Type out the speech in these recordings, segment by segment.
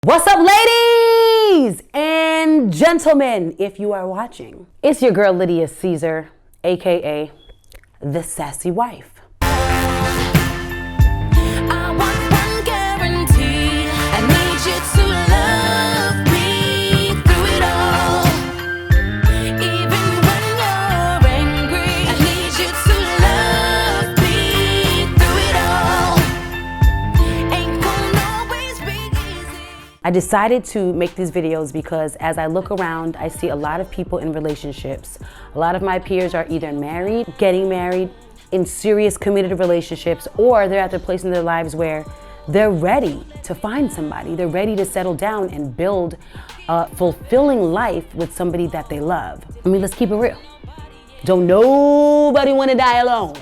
What's up, ladies and gentlemen, if you are watching? It's your girl, Lydia Caesar, aka the Sassy Wife. I want one guarantee. I need you to love me through it all. Even when you're angry, I need you to love me through it all. Ain't gonna always be easy. I decided to make these videos because as I look around, I see a lot of people in relationships. A lot of my peers are either married, getting married, in serious committed relationships, or they're at the place in their lives where they're ready to find somebody. They're ready to settle down and build a fulfilling life with somebody that they love. I mean, let's keep it real. Don't nobody want to die alone.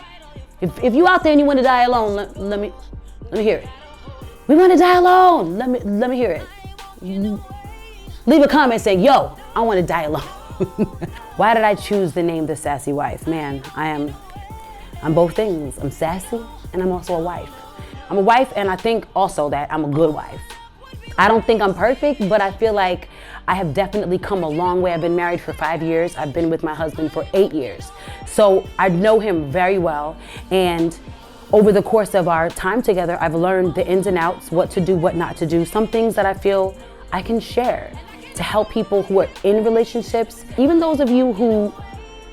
If you out there and you want to die alone, let me hear it. We want to die alone. Let me hear it. Leave a comment saying, yo, I want to die alone. Why did I choose the name The Sassy Wife? Man, I'm both things. I'm sassy and I'm also a wife. I'm a wife and I think also that I'm a good wife. I don't think I'm perfect, but I feel like I have definitely come a long way. I've been married for 5 years. I've been with my husband for 8 years. So I know him very well, and over the course of our time together, I've learned the ins and outs, what to do, what not to do, some things that I feel I can share to help people who are in relationships, even those of you who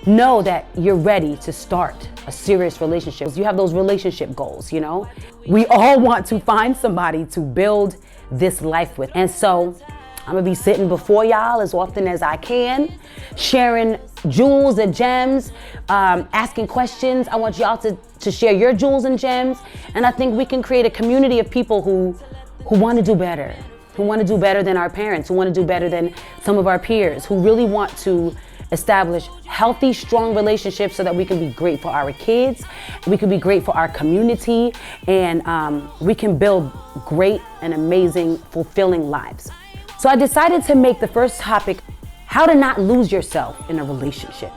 know that you're ready to start a serious relationship. You have those relationship goals, you know? We all want to find somebody to build this life with. And so I'm gonna be sitting before y'all as often as I can, sharing jewels and gems, asking questions. I want y'all to share your jewels and gems. And I think we can create a community of people who want to do better, who want to do better than our parents, who want to do better than some of our peers, who really want to establish healthy, strong relationships so that we can be great for our kids, we can be great for our community, and we can build great and amazing, fulfilling lives. So I decided to make the first topic, how to not lose yourself in a relationship.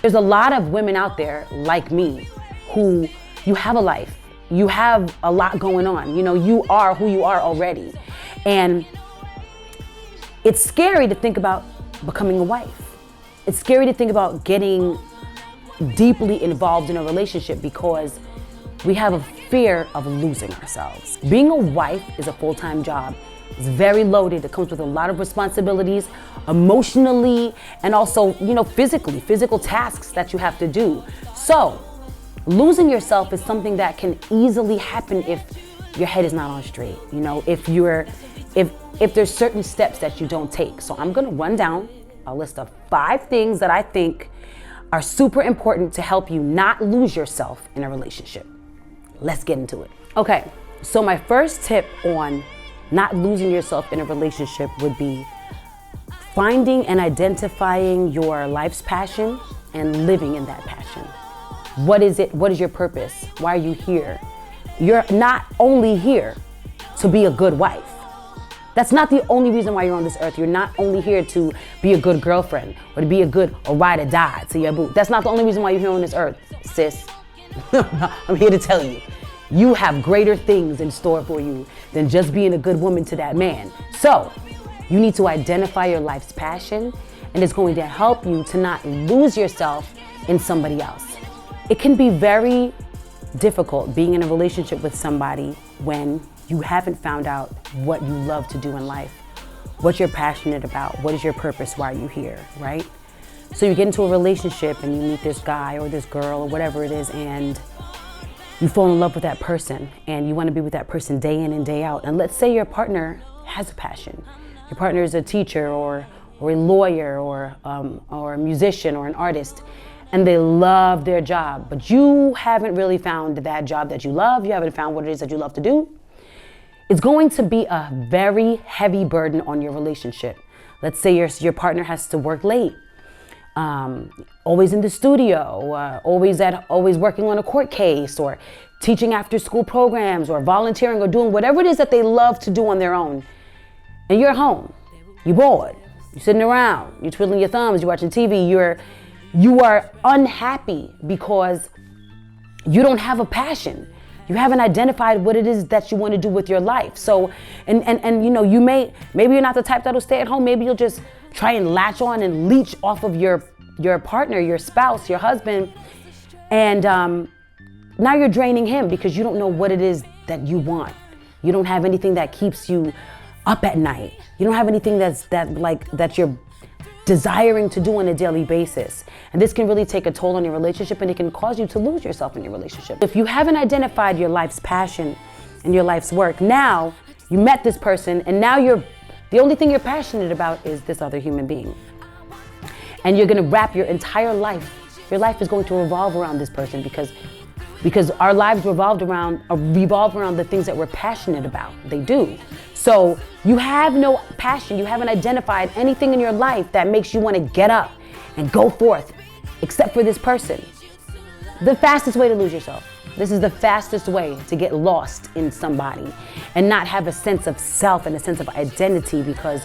There's a lot of women out there like me who you have a life, you have a lot going on, you know, you are who you are already. And it's scary to think about becoming a wife. It's scary to think about getting deeply involved in a relationship because we have a fear of losing ourselves. Being a wife is a full-time job. It's very loaded. It comes with a lot of responsibilities, emotionally, and also, you know, physical tasks that you have to do. So losing yourself is something that can easily happen if your head is not on straight. You know, if there's certain steps that you don't take. So I'm gonna run down a list of 5 things that I think are super important to help you not lose yourself in a relationship. Let's get into it. Okay, so my first tip on not losing yourself in a relationship would be finding and identifying your life's passion and living in that passion. What is it? What is your purpose? Why are you here? You're not only here to be a good wife. That's not the only reason why you're on this earth. You're not only here to be a good girlfriend or to be a ride or die to your boo. That's not the only reason why you're here on this earth, sis. I'm here to tell you, you have greater things in store for you than just being a good woman to that man. So you need to identify your life's passion, and it's going to help you to not lose yourself in somebody else. It can be very difficult being in a relationship with somebody when you haven't found out what you love to do in life, what you're passionate about, what is your purpose, why are you here, right? So you get into a relationship and you meet this guy or this girl or whatever it is, and you fall in love with that person and you want to be with that person day in and day out. And let's say your partner has a passion. Your partner is a teacher or a lawyer or a musician or an artist, and they love their job, but you haven't really found that job that you love. You haven't found what it is that you love to do. It's going to be a very heavy burden on your relationship. Let's say your partner has to work late, always in the studio, always working on a court case, or teaching after school programs, or volunteering, or doing whatever it is that they love to do on their own. And you're home, you're bored, you're sitting around, you're twiddling your thumbs, you're watching TV, you are unhappy because you don't have a passion. you haven't identified what it is that you want to do with your life. So, and you know, maybe you're not the type that'll stay at home. Maybe you'll just try and latch on and leech off of your partner, your spouse, your husband. And now you're draining him because you don't know what it is that you want. You don't have anything that keeps you up at night. You don't have anything that you're desiring to do on a daily basis. And this can really take a toll on your relationship, and it can cause you to lose yourself in your relationship. If you haven't identified your life's passion and your life's work, now you met this person and now the only thing you're passionate about is this other human being. And you're gonna wrap your entire life. Your life is going to revolve around this person because our lives revolve around the things that we're passionate about. They do. So you have no passion. You haven't identified anything in your life that makes you want to get up and go forth, except for this person. The fastest way to lose yourself. This is the fastest way to get lost in somebody and not have a sense of self and a sense of identity because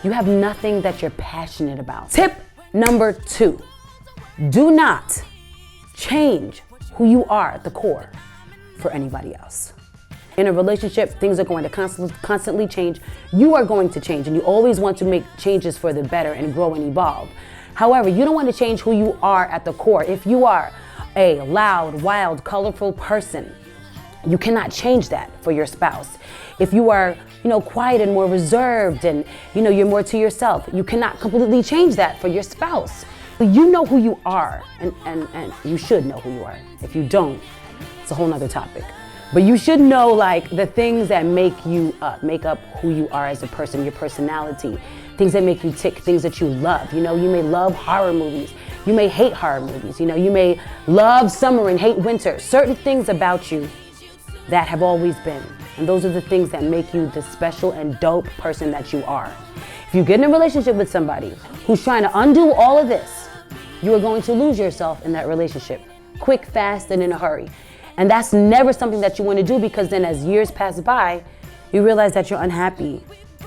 you have nothing that you're passionate about. Tip number 2, do not change who you are at the core for anybody else. In a relationship, things are going to constantly change. You are going to change, and you always want to make changes for the better and grow and evolve. However, you don't want to change who you are at the core. If you are a loud, wild, colorful person, you cannot change that for your spouse. If you are, quiet and more reserved and, you're more to yourself, you cannot completely change that for your spouse. You know who you are, and you should know who you are. If you don't, it's a whole nother topic. But you should know the things that make up who you are as a person, your personality, things that make you tick, things that you love. You may love horror movies. You may hate horror movies. You may love summer and hate winter. Certain things about you that have always been. And those are the things that make you the special and dope person that you are. If you get in a relationship with somebody who's trying to undo all of this, you are going to lose yourself in that relationship, quick, fast, and in a hurry. And that's never something that you want to do because then as years pass by, you realize that you're unhappy.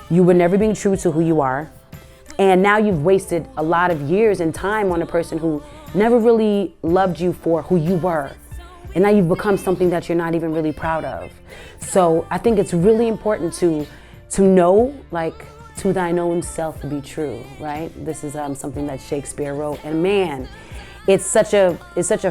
You were never being true to who you are. And now you've wasted a lot of years and time on a person who never really loved you for who you were. And now you've become something that you're not even really proud of. So I think it's really important to know, to thine own self be true, right? This is something that Shakespeare wrote. And man, it's such a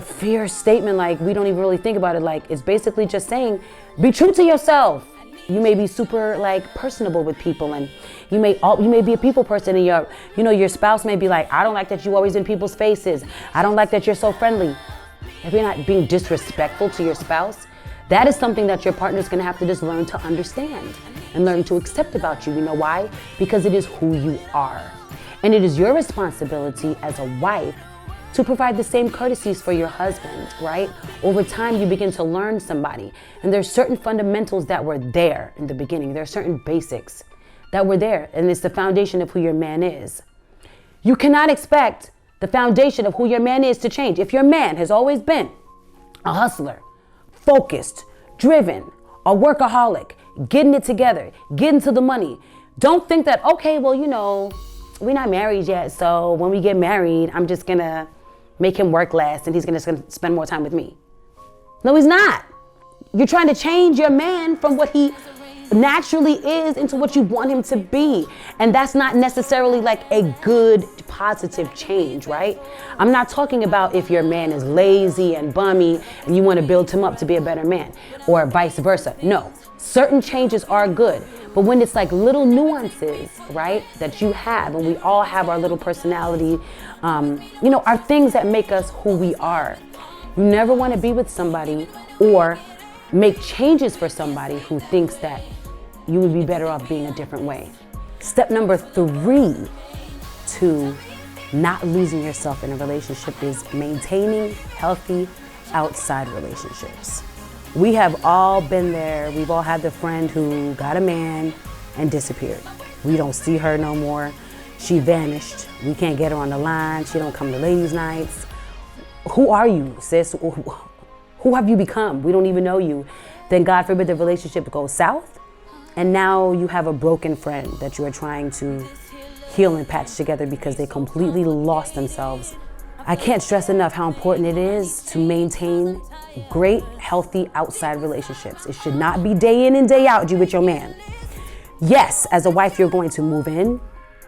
fierce statement. We don't even really think about it. It's basically just saying, be true to yourself. You may be super personable with people, and you may be a people person, and your spouse may be like, I don't like that you always in people's faces. I don't like that you're so friendly. If you're not being disrespectful to your spouse, that is something that your partner's gonna have to just learn to understand and learn to accept about you. You know why? Because it is who you are. And it is your responsibility as a wife to provide the same courtesies for your husband, right? Over time, you begin to learn somebody. And there's certain fundamentals that were there in the beginning. There are certain basics that were there. And it's the foundation of who your man is. You cannot expect the foundation of who your man is to change. If your man has always been a hustler, focused, driven, a workaholic, getting it together, getting to the money, don't think that, okay, well, we're not married yet, so when we get married, I'm just gonna make him work less and he's gonna spend more time with me. No, he's not. You're trying to change your man from what he naturally is into what you want him to be. And that's not necessarily a good, positive change, right? I'm not talking about if your man is lazy and bummy and you want to build him up to be a better man, or vice versa. No, certain changes are good. But when it's little nuances, right, that you have, and we all have our little personality, are things that make us who we are. You never want to be with somebody or make changes for somebody who thinks that you would be better off being a different way. Step number 3 to not losing yourself in a relationship is maintaining healthy outside relationships. We have all been there. We've all had the friend who got a man and disappeared. We don't see her no more. She vanished. We can't get her on the line. She don't come to ladies' nights. Who are you, sis? Who have you become? We don't even know you. Then God forbid the relationship goes south, and now you have a broken friend that you are trying to heal and patch together because they completely lost themselves I can't stress enough how important it is to maintain great, healthy outside relationships. It should not be day in and day out you with your man. Yes, as a wife, you're going to move in.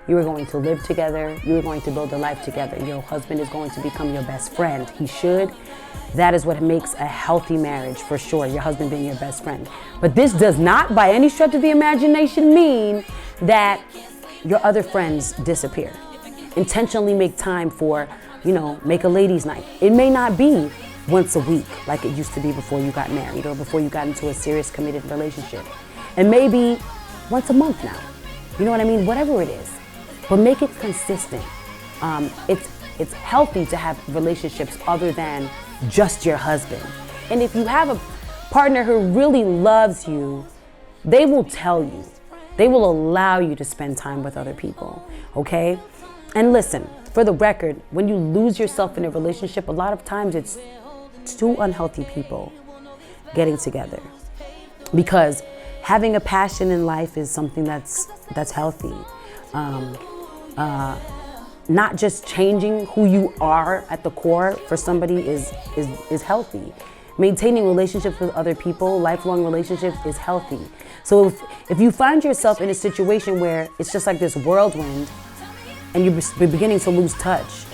You are going to live together. You are going to build a life together. Your husband is going to become your best friend. He should. That is what makes a healthy marriage, for sure, your husband being your best friend. But this does not, by any stretch of the imagination, mean that your other friends disappear. Intentionally make time for, make a ladies' night. It may not be once a week like it used to be before you got married or before you got into a serious committed relationship. And maybe once a month now. You know what I mean? Whatever it is. But make it consistent. It's healthy to have relationships other than just your husband. And if you have a partner who really loves you, they will tell you. They will allow you to spend time with other people, okay? And listen, for the record, when you lose yourself in a relationship, a lot of times it's two unhealthy people getting together. Because having a passion in life is something that's healthy. Not just changing who you are at the core for somebody is healthy. Maintaining relationships with other people, lifelong relationships, is healthy. So if you find yourself in a situation where it's just like this whirlwind, and you're beginning to lose touch,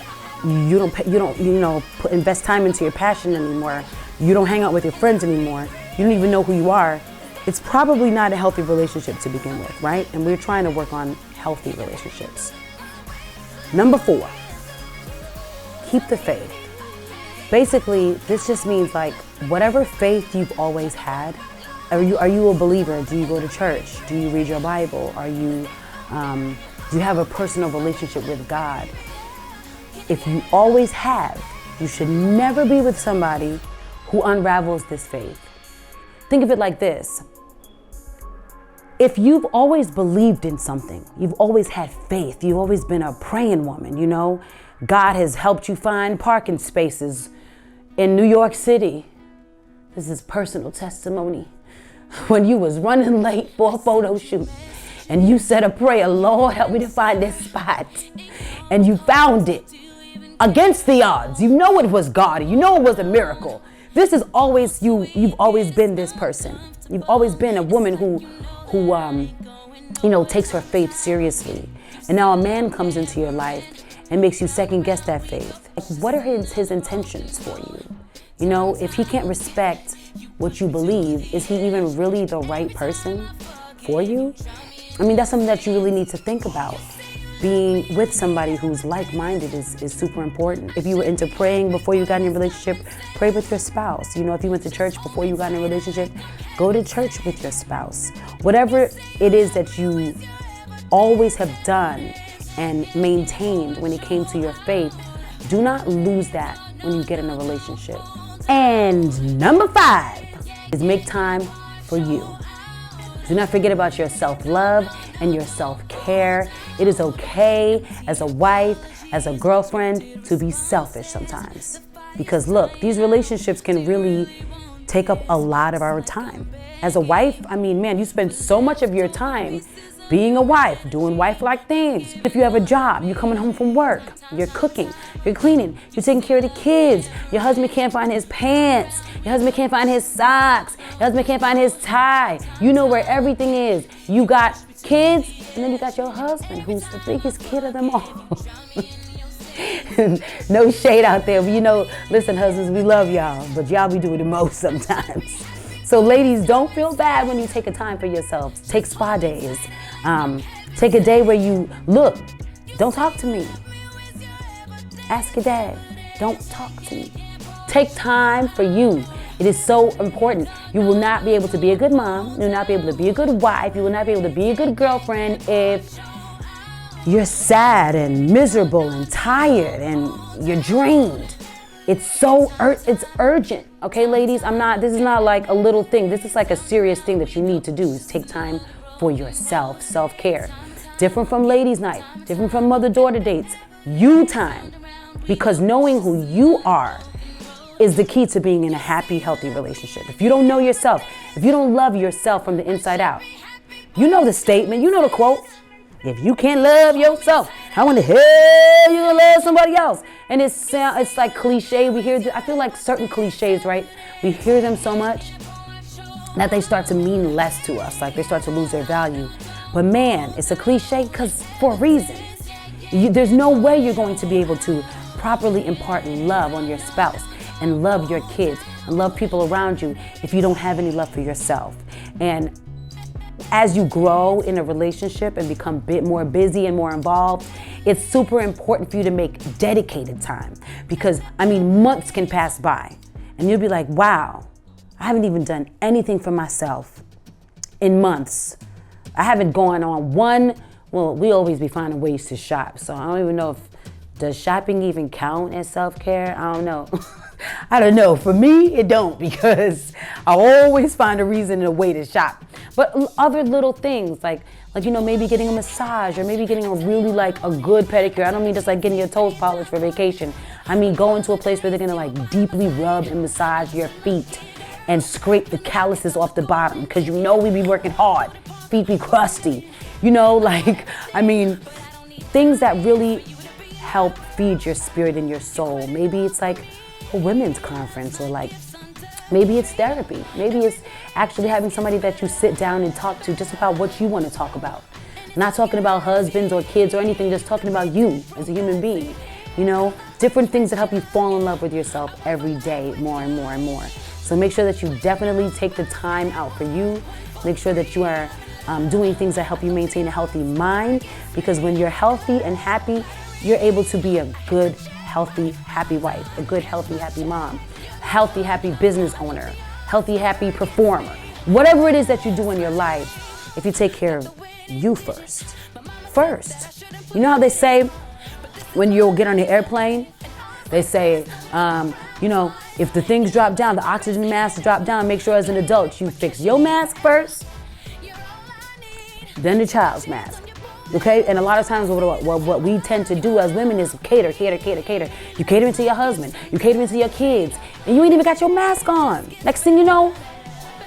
you don't invest time into your passion anymore. You don't hang out with your friends anymore. You don't even know who you are. It's probably not a healthy relationship to begin with, right? And we're trying to work on healthy relationships. Number 4, keep the faith. Basically, this just means like whatever faith you've always had. Are you a believer? Do you go to church? Do you read your Bible? Do you have a personal relationship with God? If you always have, you should never be with somebody who unravels this faith. Think of it like this. If you've always believed in something, you've always had faith, you've always been a praying woman, God has helped you find parking spaces in New York City. This is personal testimony. When you was running late for a photo shoot and you said a prayer, Lord, help me to find this spot. And you found it against the odds. You know it was God. You know it was a miracle. This is always you. You've always been this person. You've always been a woman who takes her faith seriously. And now a man comes into your life and makes you second guess that faith. Like, what are his intentions for you? If he can't respect what you believe, is he even really the right person for you? I mean, that's something that you really need to think about. Being with somebody who's like-minded is super important. If you were into praying before you got in a relationship, pray with your spouse. If you went to church before you got in a relationship, go to church with your spouse. Whatever it is that you always have done and maintained when it came to your faith, do not lose that when you get in a relationship. And number 5 is make time for you. Do not forget about your self-love and your self-care. It is okay as a wife, as a girlfriend, to be selfish sometimes. Because look, these relationships can really take up a lot of our time. As a wife, you spend so much of your time being a wife, doing wife-like things. If you have a job, you're coming home from work, you're cooking, you're cleaning, you're taking care of the kids. Your husband can't find his pants. Your husband can't find his socks. Your husband can't find his tie. You know where everything is. You got kids, and then you got your husband, who's the biggest kid of them all. No shade out there, but listen, husbands, we love y'all, but y'all be doing the most sometimes. So ladies, don't feel bad when you take a time for yourself. Take spa days. Take a day where you don't talk to me. Ask your dad, don't talk to me. Take time for you. It is so important. You will not be able to be a good mom. You will not be able to be a good wife. You will not be able to be a good girlfriend if you're sad and miserable and tired and you're drained. It's urgent. Okay, ladies, this is not like a little thing. This is like a serious thing that you need to do, is take time for yourself, self-care. Different from ladies' night, different from mother-daughter dates, you time. Because knowing who you are is the key to being in a happy, healthy relationship. If you don't know yourself, if you don't love yourself from the inside out, you know the statement, you know the quote, if you can't love yourself, how in the hell you gonna love somebody else? And it's like cliche. I feel like certain cliches, right? We hear them so much that they start to mean less to us. Like they start to lose their value. But man, it's a cliche because for a reason. There's no way you're going to be able to properly impart love on your spouse and love your kids and love people around you if you don't have any love for yourself. And as you grow in a relationship and become a bit more busy and more involved, it's super important for you to make dedicated time, because months can pass by and you'll be like, wow, I haven't even done anything for myself in months. I haven't gone on one. Well, we always be finding ways to shop, so I don't even know if does shopping even count as self-care? I don't know. I don't know. For me, it don't, because I always find a reason and a way to shop. But other little things like maybe getting a massage, or maybe getting a really a good pedicure. I don't mean just getting your toes polished for vacation. I mean going to a place where they're gonna deeply rub and massage your feet and scrape the calluses off the bottom, because we be working hard. Feet be crusty. Things that really help feed your spirit and your soul. Maybe it's a women's conference, or maybe it's therapy. Maybe it's actually having somebody that you sit down and talk to just about what you want to talk about. Not talking about husbands or kids or anything, just talking about you as a human being. Different things that help you fall in love with yourself every day more and more and more. So make sure that you definitely take the time out for you. Make sure that you are doing things that help you maintain a healthy mind, because when you're healthy and happy, you're able to be a good, healthy, happy wife, a good, healthy, happy mom, healthy, happy business owner, healthy, happy performer. Whatever it is that you do in your life, if you take care of you first. You know how they say when you get on the airplane, they say, if the things drop down, the oxygen masks drop down, make sure as an adult you fix your mask first, then the child's mask. Okay? And a lot of times what we tend to do as women is cater. You catering to your husband, you catering to your kids, and you ain't even got your mask on. Next thing you know,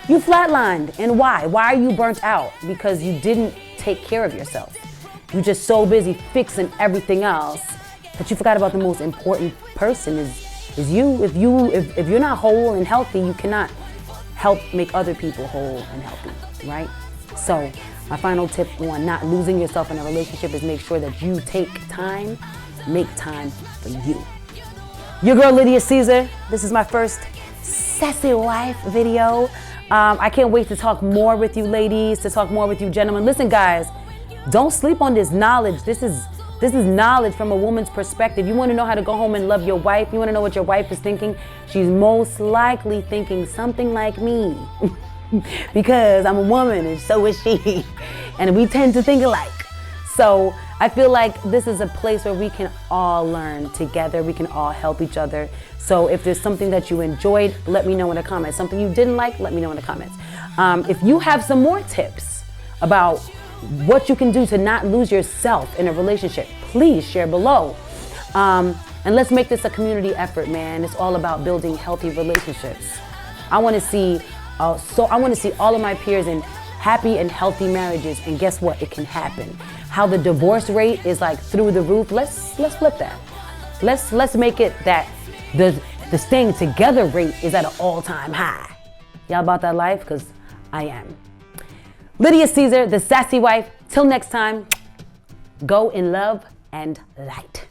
you flatlined. And why? Why are you burnt out? Because you didn't take care of yourself. You're just so busy fixing everything else that you forgot about the most important person is you. If you're not whole and healthy, you cannot help make other people whole and healthy, right? So my final tip on not losing yourself in a relationship is make sure that you make time for you. Your girl Lydia Caesar. This is my first Sassy Wife video. I can't wait to talk more with you ladies, to talk more with you gentlemen. Listen guys, don't sleep on this knowledge. This is knowledge from a woman's perspective. You want to know how to go home and love your wife? You want to know what your wife is thinking? She's most likely thinking something like me. Because I'm a woman and so is she. And we tend to think alike. So I feel like this is a place where we can all learn together. We can all help each other. So if there's something that you enjoyed, let me know in the comments. Something you didn't like, let me know in the comments. If you have some more tips about what you can do to not lose yourself in a relationship, please share below. And let's make this a community effort, man. It's all about building healthy relationships. I want to see all of my peers in happy and healthy marriages, and guess what? It can happen. How the divorce rate is through the roof. Let's flip that. Let's make it that the staying together rate is at an all-time high. Y'all about that life? Because I am. Lydia Caesar, the Sassy Wife. Till next time, go in love and light.